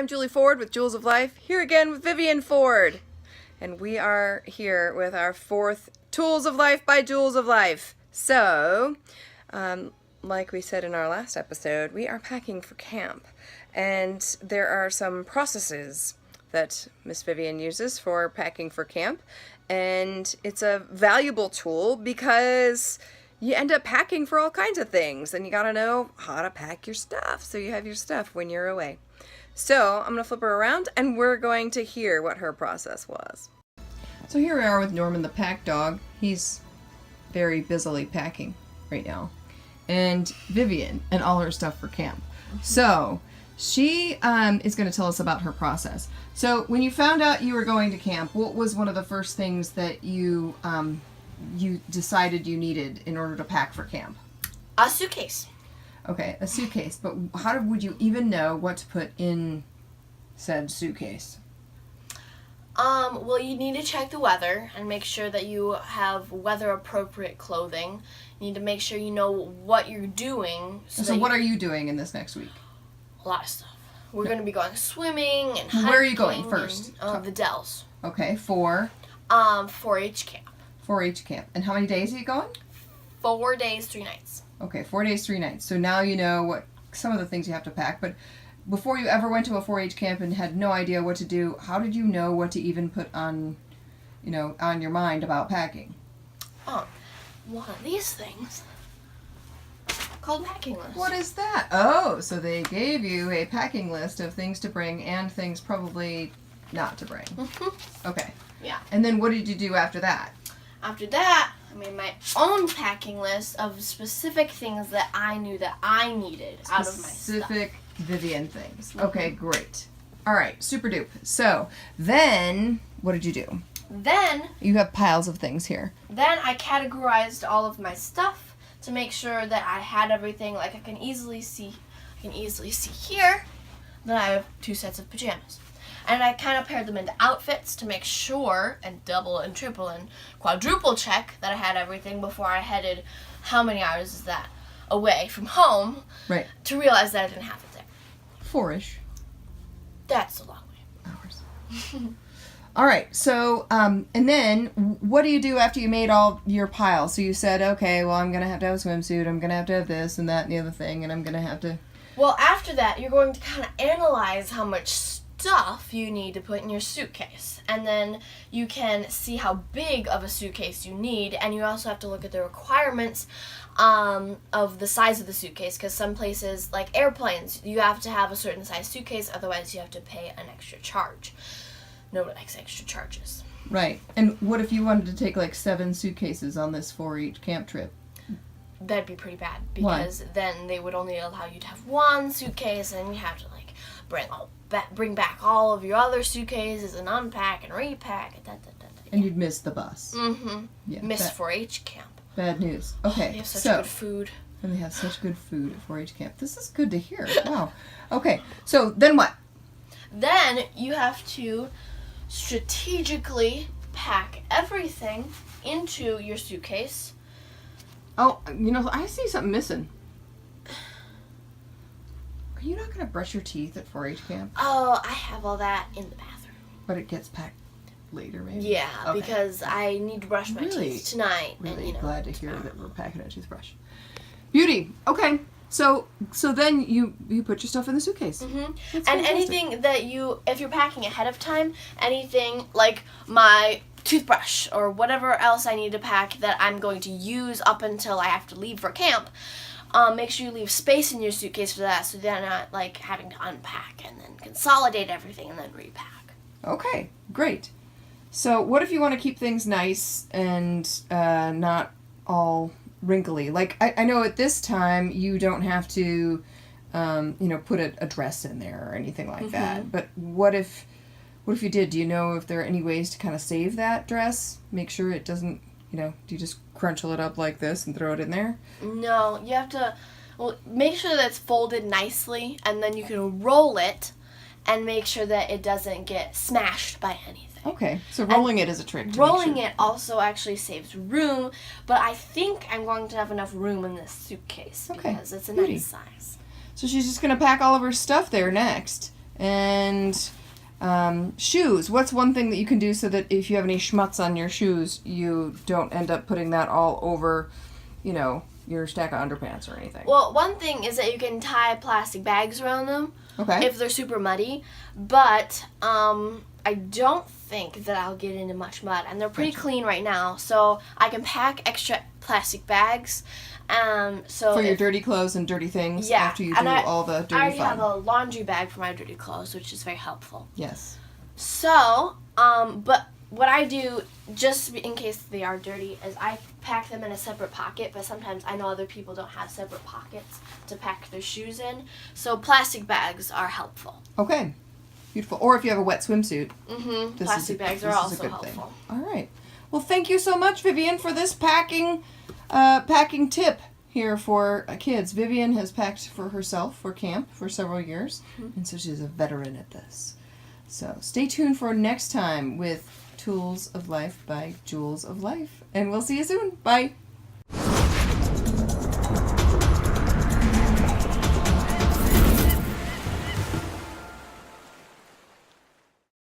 I'm Julie Ford with Julz of Life, here again with Vivian Ford. And we are here with our fourth Tools of Life by Julz of Life. So, like we said in our last episode, we are packing for camp. And there are some processes that Miss Vivian uses for packing for camp. And it's a valuable tool because you end up packing for all kinds of things, and you gotta know how to pack your stuff so you have your stuff when you're away. So I'm gonna flip her around and we're going to hear what her process was. So here we are with Norman the pack dog. He's very busily packing right now. And Vivian and all her stuff for camp. So she is going to tell us about her process. So when you found out you were going to camp, what was one of the first things that you decided you needed in order to pack for camp? A suitcase. Okay, a suitcase. But how would you even know what to put in said suitcase? Well, you need to check the weather and make sure that you have weather-appropriate clothing. You need to make sure you know what you're doing. So what are you doing in this next week? A lot of stuff. We're going to be going swimming and hiking. Where are you going first? The Dells. Okay, for? 4-H camp. 4-H camp. And how many days are you going? 4 days, 3 nights. Okay, 4 days, 3 nights. So now you know what some of the things you have to pack. But before you ever went to a 4-H camp and had no idea what to do, how did you know what to even put on, on your mind about packing? One of these things called packing list. What is that? Oh, so they gave you a packing list of things to bring and things probably not to bring. Mm-hmm. Okay. Yeah. And then what did you do after that? After that, I made my own packing list of specific things that I knew that I needed out of my stuff. Specific Vivian things. Okay, great. All right, super dupe. So then, what did you do? Then you have piles of things here. Then I categorized all of my stuff to make sure that I had everything. Like I can easily see here that I have 2 sets of pajamas. And I kind of paired them into outfits to make sure and double and triple and quadruple check that I had everything before I headed, how many hours is that, away from home. Right. To realize that I didn't have it there. 4-ish. That's a long way. Hours. All right. So, and then what do you do after you made all your piles? So you said, okay, well, I'm going to have a swimsuit. I'm going to have this and that and the other thing, and I'm going to have to... Well, after that, you're going to kind of analyze how much stuff you need to put in your suitcase, and then you can see how big of a suitcase you need, and you also have to look at the requirements of the size of the suitcase, because some places, like airplanes, you have to have a certain size suitcase, otherwise you have to pay an extra charge. No one likes extra charges. Right. And what if you wanted to take like 7 suitcases on this 4-H camp trip? That'd be pretty bad, because then they would only allow you to have 1 suitcase, and you have to like bring back all of your other suitcases and unpack and repack. And you'd miss the bus. Mm-hmm. Yeah, miss 4-H camp. Bad news. Okay. They have such good food. And they have such good food at 4-H camp. This is good to hear. Wow. Okay. So then what? Then you have to strategically pack everything into your suitcase. Oh, I see something missing. Are you not going to brush your teeth at 4-H camp? Oh, I have all that in the bathroom. But it gets packed later, maybe? Yeah, okay. Because I need to brush my teeth tonight. Really and, glad to hear that we're packing a toothbrush. Beauty. Okay. So then you put your stuff in the suitcase. Mm-hmm. And anything that if you're packing ahead of time, anything like my toothbrush or whatever else I need to pack that I'm going to use up until I have to leave for camp, make sure you leave space in your suitcase for that, so they're not like having to unpack and then consolidate everything and then repack. Okay, great. So what if you want to keep things nice and not all wrinkly? Like I know at this time you don't have to put a dress in there or anything like that, but what if you did? Do you know if there are any ways to kind of save that dress, make sure it doesn't, do you just crunchel it up like this and throw it in there? No, you have to make sure that it's folded nicely, and then you can roll it and make sure that it doesn't get smashed by anything. Okay, so rolling it is a trick. Rolling it also actually saves room, but I think I'm going to have enough room in this suitcase because it's a nice size. So she's just going to pack all of her stuff there next, And shoes. What's one thing that you can do so that if you have any schmutz on your shoes, you don't end up putting that all over, you know, your stack of underpants or anything? Well, one thing is that you can tie plastic bags around them. Okay. If they're super muddy, but I don't think that I'll get into much mud, and they're pretty clean right now, so I can pack extra plastic bags. So for your dirty clothes and dirty things, yeah, after you do all the dirty I already fun. have a laundry bag for my dirty clothes, which is very helpful. Yes. So, but what I do, just in case they are dirty, is I pack them in a separate pocket, but sometimes I know other people don't have separate pockets to pack their shoes in, so plastic bags are helpful. Okay. Beautiful. Or if you have a wet swimsuit. Mm-hmm. Plastic bags are also helpful. Thing. All right. Well, thank you so much, Vivian, for this packing tip here for kids. Vivian has packed for herself for camp for several years, and so she's a veteran at this. So stay tuned for next time with Tools of Life by Julz of Life, and we'll see you soon. Bye.